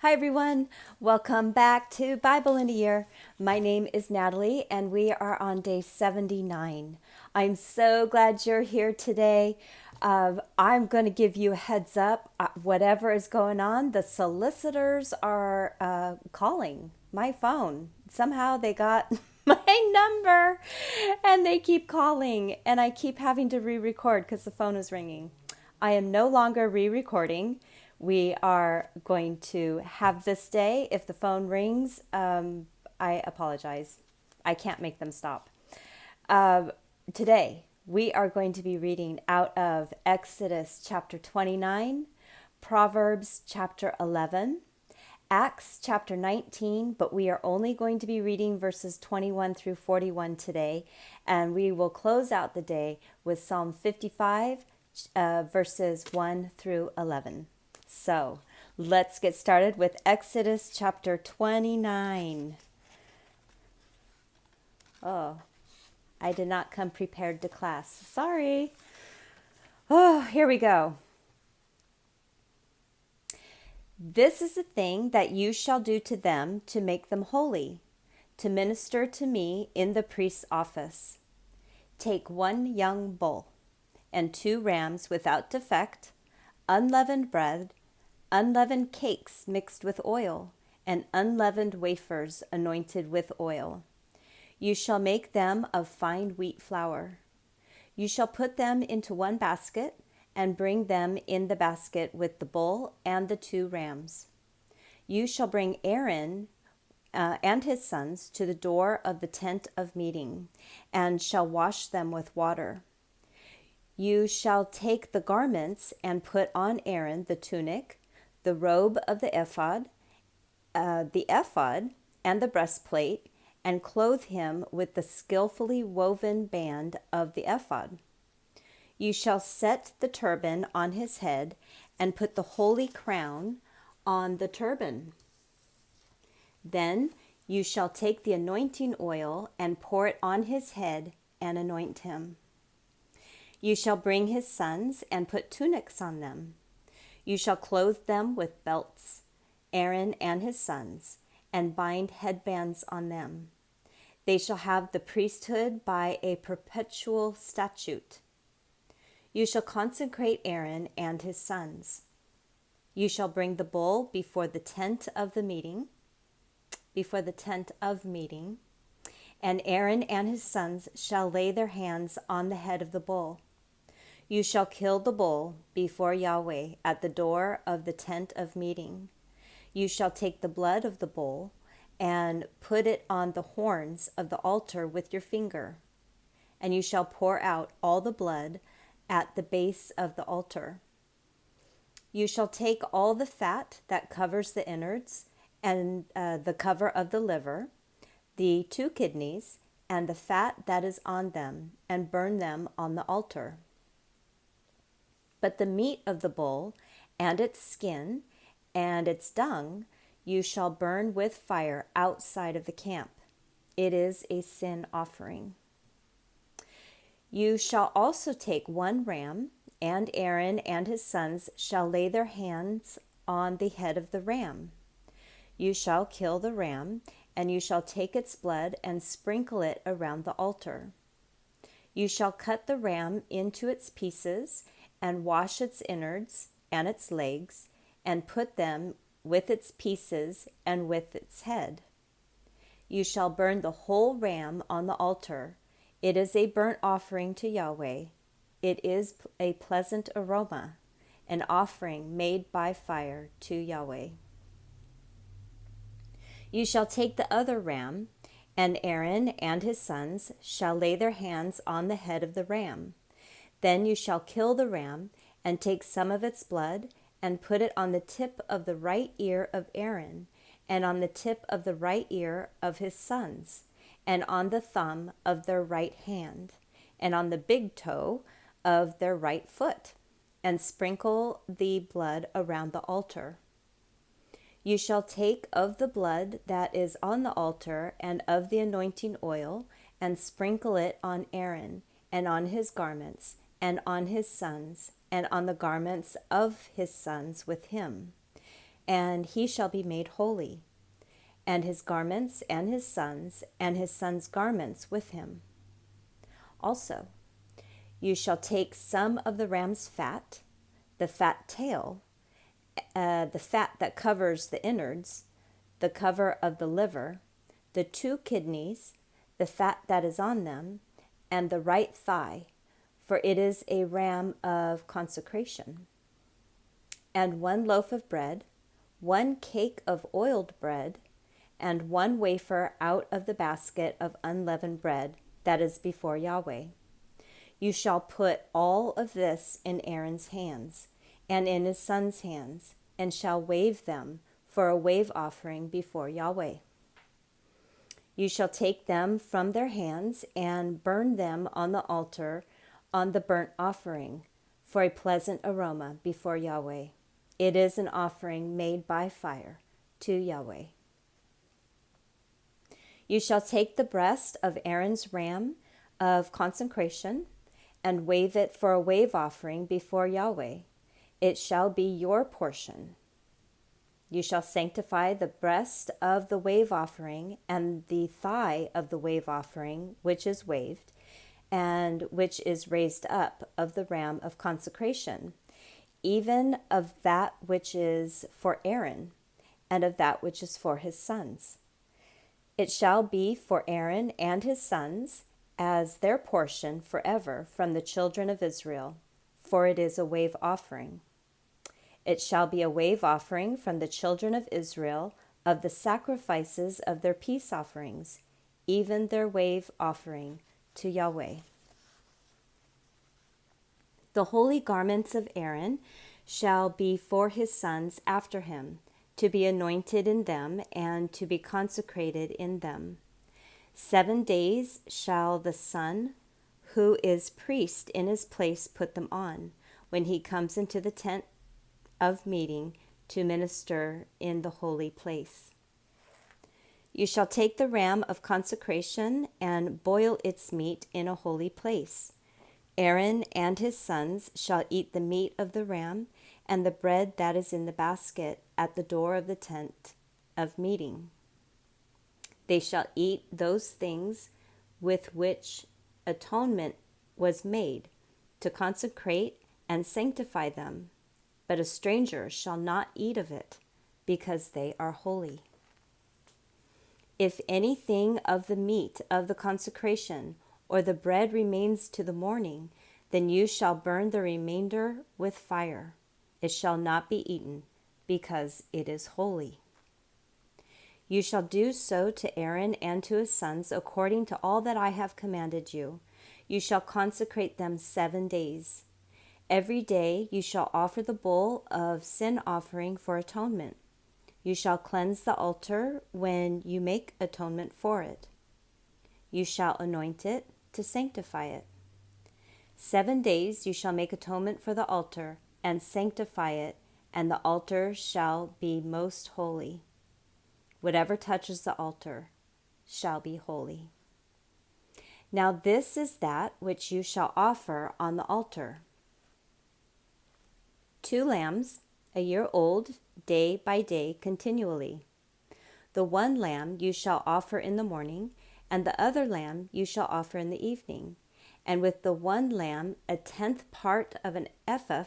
Hi everyone, welcome back to Bible in a Year. My name is Natalie and we are on day 79. I'm so glad you're here today. I'm going to give you a heads up. Whatever is going on, the solicitors are calling my phone. Somehow they got my number and they keep calling and I keep having to re-record because the phone is ringing. I am no longer re-recording. We are going to have this day. If the phone rings, I apologize. I can't make them stop. Today, we are going to be reading out of Exodus chapter 29, Proverbs chapter 11, Acts chapter 19, but we are only going to be reading verses 21 through 41 today, and we will close out the day with Psalm 55, verses 1 through 11. So let's get started with Exodus chapter 29. Oh, I did not come prepared to class. Sorry. Oh, here we go. This is the thing that you shall do to them to make them holy, to minister to me in the priest's office. Take 1 young bull and 2 rams without defect, unleavened bread, unleavened cakes mixed with oil, and unleavened wafers anointed with oil. You shall make them of fine wheat flour. You shall put them into 1 basket, and bring them in the basket with the bull and the 2 rams. You shall bring Aaron and his sons to the door of the tent of meeting, and shall wash them with water. You shall take the garments and put on Aaron the tunic, the robe of the ephod and the breastplate, and clothe him with the skillfully woven band of the ephod. You shall set the turban on his head and put the holy crown on the turban. Then you shall take the anointing oil and pour it on his head and anoint him. You shall bring his sons and put tunics on them. You shall clothe them with belts, Aaron and his sons, and bind headbands on them. They shall have the priesthood by a perpetual statute. You shall consecrate Aaron and his sons. You shall bring the bull before the tent of meeting, and Aaron and his sons shall lay their hands on the head of the bull. You shall kill the bull before Yahweh at the door of the tent of meeting. You shall take the blood of the bull and put it on the horns of the altar with your finger. And you shall pour out all the blood at the base of the altar. You shall take all the fat that covers the innards and the cover of the liver, the 2 kidneys, and the fat that is on them, and burn them on the altar. But the meat of the bull and its skin and its dung you shall burn with fire outside of the camp. It is a sin offering. You shall also take 1 ram, and Aaron and his sons shall lay their hands on the head of the ram. You shall kill the ram, and you shall take its blood and sprinkle it around the altar. You shall cut the ram into its pieces, and wash its innards and its legs, and put them with its pieces and with its head. You shall burn the whole ram on the altar. It is a burnt offering to Yahweh. It is a pleasant aroma, an offering made by fire to Yahweh. You shall take the other ram, and Aaron and his sons shall lay their hands on the head of the ram. Then you shall kill the ram, and take some of its blood, and put it on the tip of the right ear of Aaron, and on the tip of the right ear of his sons, and on the thumb of their right hand, and on the big toe of their right foot, and sprinkle the blood around the altar. You shall take of the blood that is on the altar and of the anointing oil, and sprinkle it on Aaron, and on his garments, and on his sons, and on the garments of his sons with him. and he shall be made holy, and his garments and his sons' garments with him. Also, you shall take some of the ram's fat, the fat tail, the fat that covers the innards, the cover of the liver, the 2 kidneys, the fat that is on them, and the right thigh, for it is a ram of consecration. And 1 loaf of bread, 1 cake of oiled bread, and 1 wafer out of the basket of unleavened bread that is before Yahweh. You shall put all of this in Aaron's hands and in his sons' hands, and shall wave them for a wave offering before Yahweh. You shall take them from their hands and burn them on the altar on the burnt offering for a pleasant aroma before Yahweh. It is an offering made by fire to Yahweh. You shall take the breast of Aaron's ram of consecration and wave it for a wave offering before Yahweh. It shall be your portion. You shall sanctify the breast of the wave offering and the thigh of the wave offering, which is waved, and which is raised up of the ram of consecration, even of that which is for Aaron, and of that which is for his sons. It shall be for Aaron and his sons as their portion forever from the children of Israel, for it is a wave offering. It shall be a wave offering from the children of Israel of the sacrifices of their peace offerings, even their wave offering to Yahweh. The holy garments of Aaron shall be for his sons after him, to be anointed in them and to be consecrated in them. 7 days shall the son who is priest in his place put them on, when he comes into the tent of meeting to minister in the holy place. You shall take the ram of consecration and boil its meat in a holy place. Aaron and his sons shall eat the meat of the ram and the bread that is in the basket at the door of the tent of meeting. They shall eat those things with which atonement was made, to consecrate and sanctify them. But a stranger shall not eat of it, because they are holy. If anything of the meat of the consecration or the bread remains to the morning, then you shall burn the remainder with fire. It shall not be eaten, because it is holy. You shall do so to Aaron and to his sons according to all that I have commanded you. You shall consecrate them 7 days. Every day you shall offer the bull of sin offering for atonement. You shall cleanse the altar when you make atonement for it. You shall anoint it to sanctify it. 7 days you shall make atonement for the altar and sanctify it, and the altar shall be most holy. Whatever touches the altar shall be holy. Now this is that which you shall offer on the altar: 2 lambs, a year old, day by day continually. The 1 lamb you shall offer in the morning, and the other lamb you shall offer in the evening. And with the 1 lamb, 1/10 part of an ephah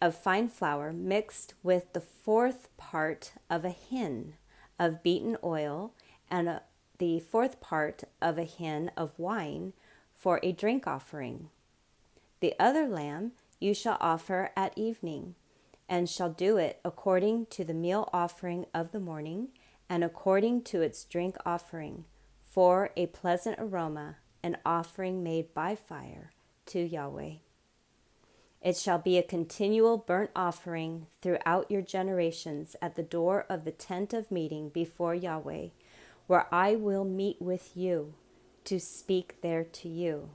of fine flour mixed with the 4th part of a hin of beaten oil, and the 4th part of a hin of wine for a drink offering. The other lamb you shall offer at evening, and shall do it according to the meal offering of the morning, and according to its drink offering, for a pleasant aroma, an offering made by fire to Yahweh. It shall be a continual burnt offering throughout your generations at the door of the tent of meeting before Yahweh, where I will meet with you to speak there to you.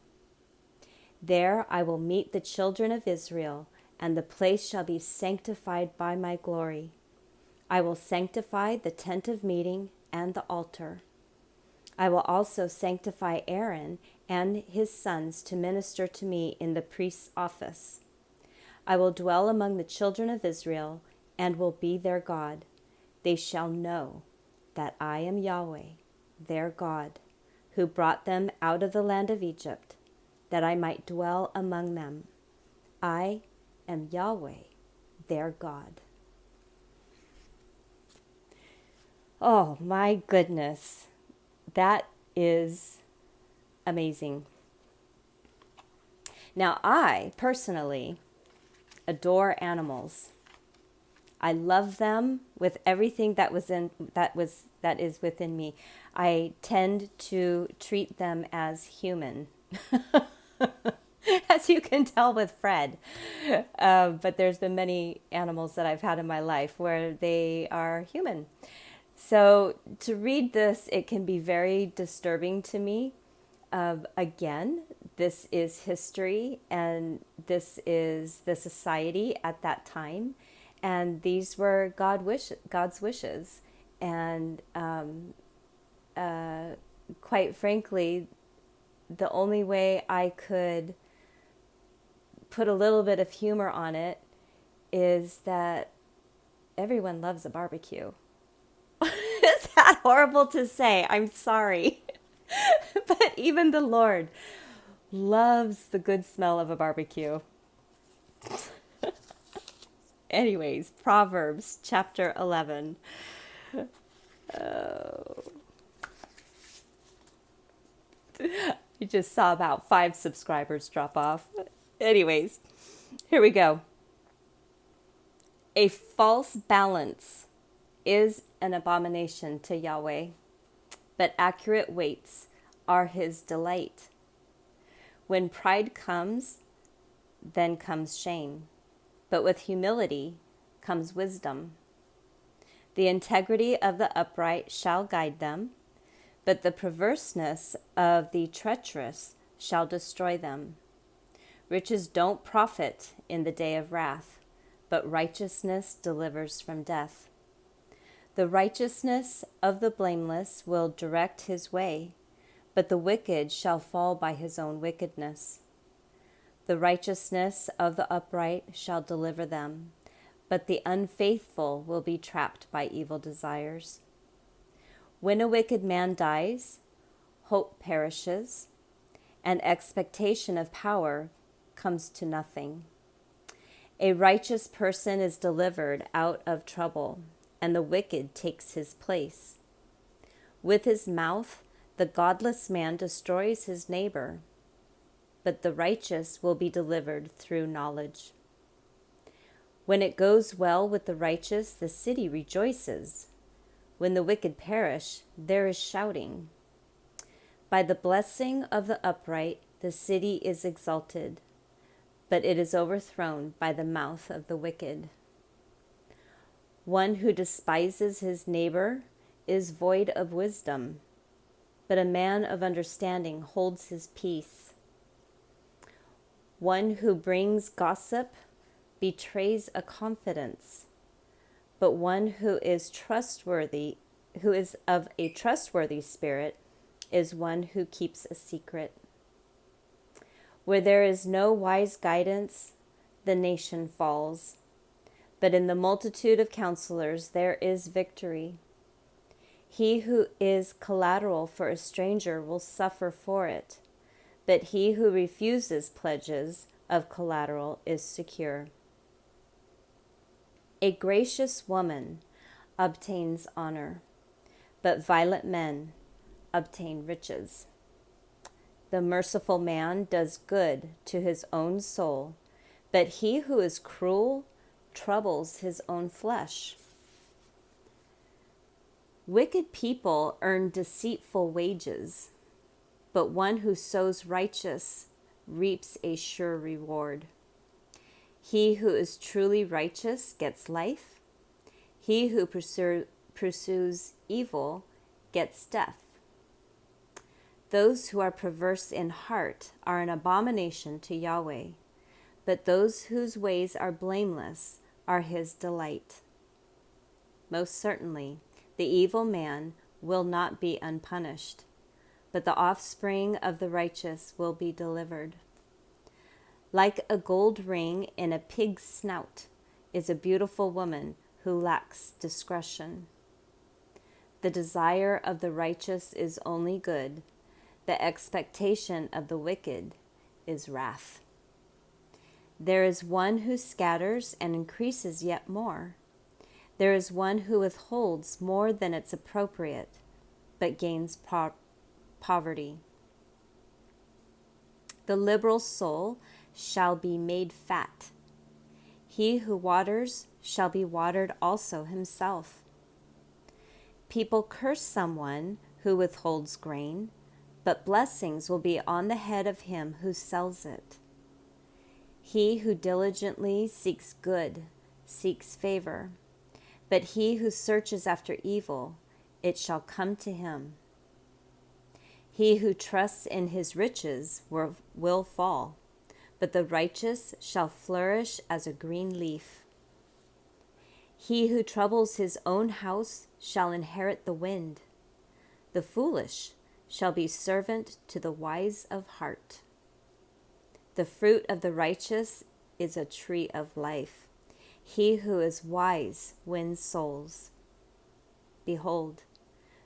There I will meet the children of Israel, and the place shall be sanctified by my glory. I will sanctify the tent of meeting and the altar. I will also sanctify Aaron and his sons to minister to me in the priest's office. I will dwell among the children of Israel and will be their God. They shall know that I am Yahweh, their God, who brought them out of the land of Egypt, that I might dwell among them. I am Yahweh, their God. Oh my goodness, that is amazing. Now, I personally adore animals. I love them with everything that is within me. I tend to treat them as human, as you can tell with Fred. But there's been many animals that I've had in my life where they are human. So to read this, it can be very disturbing to me. Again, this is history, and this is the society at that time, and these were God's wishes. And quite frankly, the only way I could put a little bit of humor on it is that everyone loves a barbecue. Is that horrible to say? I'm sorry. But even the Lord loves the good smell of a barbecue. Anyways, Proverbs chapter 11. Oh. I just saw about 5 subscribers drop off. Anyways, here we go. A false balance is an abomination to Yahweh, but accurate weights are his delight. When pride comes, then comes shame, but with humility comes wisdom. The integrity of the upright shall guide them, but the perverseness of the treacherous shall destroy them. Riches don't profit in the day of wrath, but righteousness delivers from death. The righteousness of the blameless will direct his way, but the wicked shall fall by his own wickedness. The righteousness of the upright shall deliver them, but the unfaithful will be trapped by evil desires. When a wicked man dies, hope perishes, and expectation of power comes to nothing. A righteous person is delivered out of trouble, and the wicked takes his place. With his mouth, the godless man destroys his neighbor, but the righteous will be delivered through knowledge. When it goes well with the righteous, the city rejoices. When the wicked perish, there is shouting. By the blessing of the upright, the city is exalted, but it is overthrown by the mouth of the wicked. One who despises his neighbor is void of wisdom, but a man of understanding holds his peace. One who brings gossip betrays a confidence, but one who is of a trustworthy spirit, is one who keeps a secret. Where there is no wise guidance, the nation falls, but in the multitude of counselors there is victory. He who is collateral for a stranger will suffer for it, but he who refuses pledges of collateral is secure. A gracious woman obtains honor, but violent men obtain riches. The merciful man does good to his own soul, but he who is cruel troubles his own flesh. Wicked people earn deceitful wages, but one who sows righteous reaps a sure reward. He who is truly righteous gets life. He who pursues evil gets death. Those who are perverse in heart are an abomination to Yahweh, but those whose ways are blameless are his delight. Most certainly, the evil man will not be unpunished, but the offspring of the righteous will be delivered. Like a gold ring in a pig's snout is a beautiful woman who lacks discretion. The desire of the righteous is only good. The expectation of the wicked is wrath. There is one who scatters and increases yet more. There is one who withholds more than it's appropriate, but gains poverty. The liberal soul shall be made fat. He who waters shall be watered also himself. People curse someone who withholds grain, but blessings will be on the head of him who sells it. He who diligently seeks good seeks favor, but he who searches after evil, it shall come to him. He who trusts in his riches will fall, but the righteous shall flourish as a green leaf. He who troubles his own house shall inherit the wind. The foolish shall be servant to the wise of heart. The fruit of the righteous is a tree of life. He who is wise wins souls. Behold,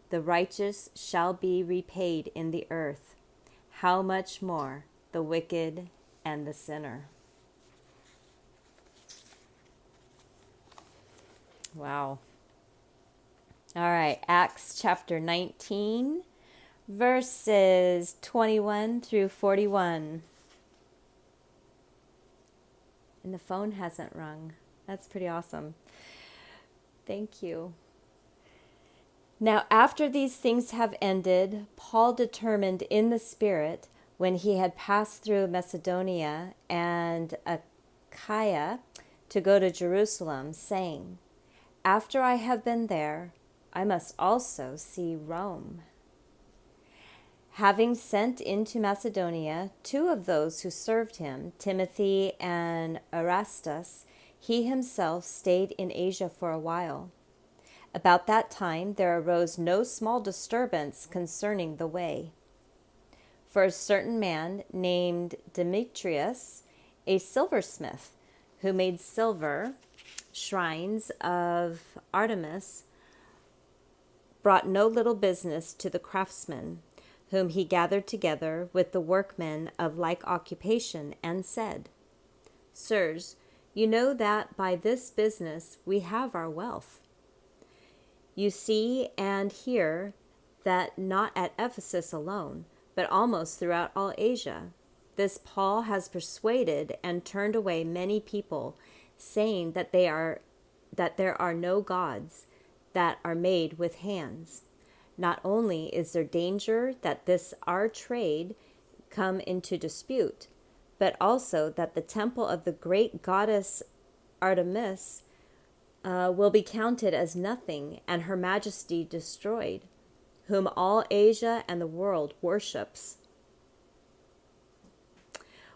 the righteous shall be repaid in the earth. How much more the wicked and the sinner? Wow. All right, Acts chapter 19, verses 21 through 41. And the phone hasn't rung. That's pretty awesome. Thank you. Now, after these things have ended, Paul determined in the Spirit, when he had passed through Macedonia and Achaia, to go to Jerusalem, saying, After I have been there, I must also see Rome. Having sent into Macedonia 2 of those who served him, Timothy and Erastus, he himself stayed in Asia for a while. About that time there arose no small disturbance concerning the way. For a certain man named Demetrius, a silversmith, who made silver shrines of Artemis, brought no little business to the craftsmen, whom he gathered together with the workmen of like occupation, and said, Sirs, you know that by this business we have our wealth. You see and hear that not at Ephesus alone, but almost throughout all Asia, this Paul has persuaded and turned away many people, saying that there are no gods that are made with hands. Not only is there danger that this our trade come into dispute, but also that the temple of the great goddess Artemis will be counted as nothing, and her majesty destroyed, whom all Asia and the world worships.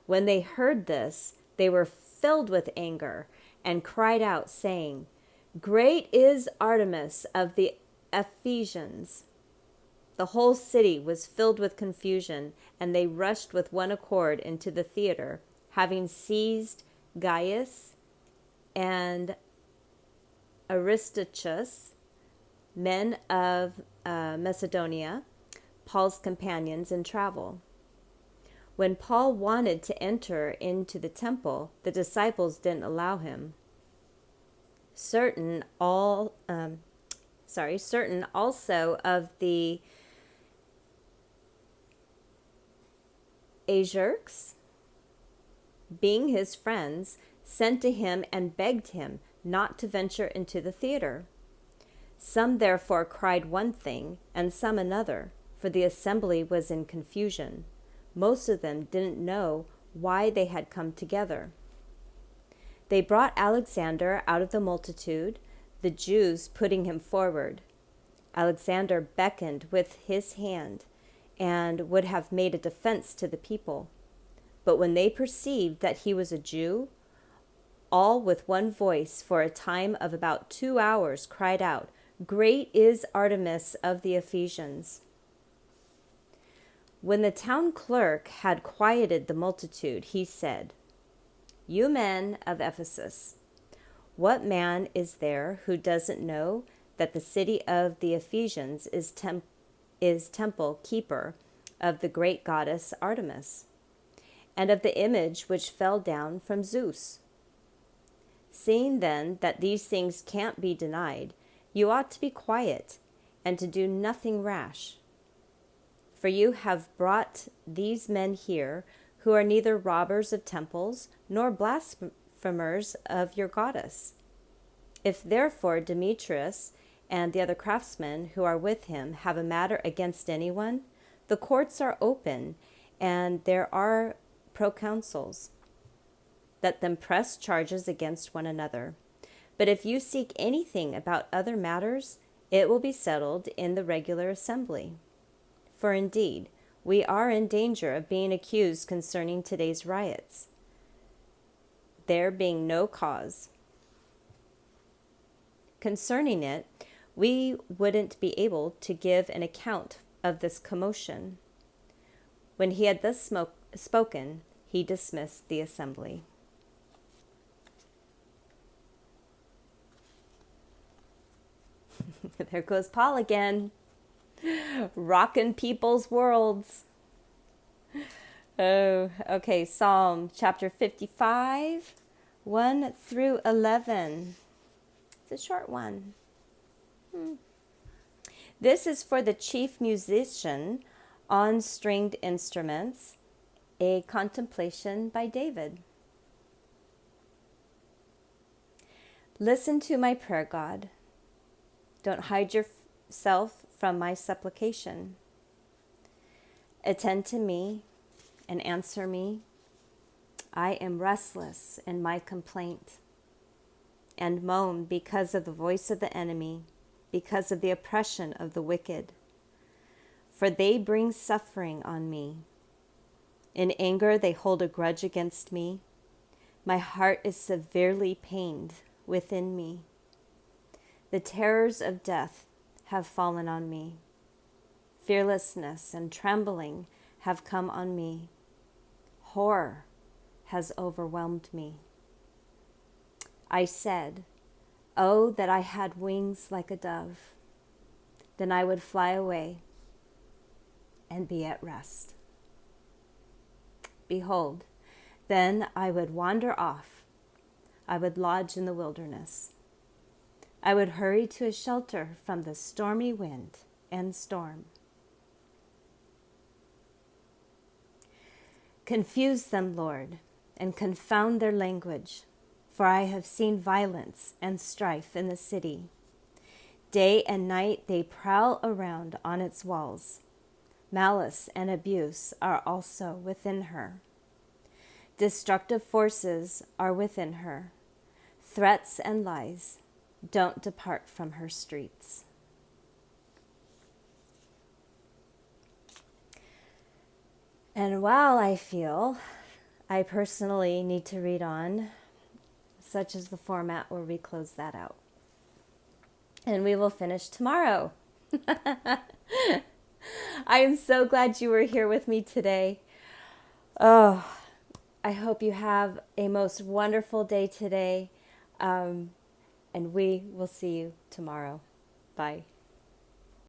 When they heard this, they were filled with anger and cried out, saying, Great is Artemis of the Ephesians. The whole city was filled with confusion, and they rushed with one accord into the theater, having seized Gaius and Aristarchus, men of Macedonia, Paul's companions in travel. When Paul wanted to enter into the temple, the disciples didn't allow him. Certain also of the Asiarchs, being his friends, sent to him and begged him not to venture into the theater. Some therefore cried one thing, and some another, for the assembly was in confusion. Most of them didn't know why they had come together. They brought Alexander out of the multitude, the Jews putting him forward. Alexander beckoned with his hand and would have made a defense to the people. But when they perceived that he was a Jew, all with one voice for a time of about 2 hours cried out, Great is Artemis of the Ephesians. When the town clerk had quieted the multitude, he said, You men of Ephesus, what man is there who doesn't know that the city of the Ephesians is temple keeper of the great goddess Artemis, and of the image which fell down from Zeus? Seeing then that these things can't be denied, you ought to be quiet and to do nothing rash. For you have brought these men here who are neither robbers of temples nor blasphemers of your goddess. If therefore Demetrius and the other craftsmen who are with him have a matter against anyone, the courts are open, and there are proconsuls. Let them press charges against one another. But if you seek anything about other matters, it will be settled in the regular assembly. For indeed, we are in danger of being accused concerning today's riots, there being no cause. Concerning it, we wouldn't be able to give an account of this commotion. When he had thus spoken, he dismissed the assembly. There goes Paul again, rocking people's worlds. Oh, okay, Psalm chapter 55, 1 through 11. It's a short one. This is for the chief musician on stringed instruments, a contemplation by David. Listen to my prayer, God. Don't hide yourself from my supplication. Attend to me and answer me. I am restless in my complaint and moan because of the voice of the enemy, because of the oppression of the wicked. For they bring suffering on me. In anger they hold a grudge against me. My heart is severely pained within me. The terrors of death have fallen on me. Fearlessness and trembling have come on me. Horror has overwhelmed me. I said, "Oh, that I had wings like a dove. Then I would fly away and be at rest. Behold, then I would wander off. I would lodge in the wilderness. I would hurry to a shelter from the stormy wind and storm. Confuse them, Lord, and confound their language, for I have seen violence and strife in the city. Day and night they prowl around on its walls. Malice and abuse are also within her. Destructive forces are within her. Threats and lies don't depart from her streets." And while I feel I personally need to read on, such is the format where we close that out. And we will finish tomorrow. I am so glad you were here with me today. Oh, I hope you have a most wonderful day today. And we will see you tomorrow. Bye.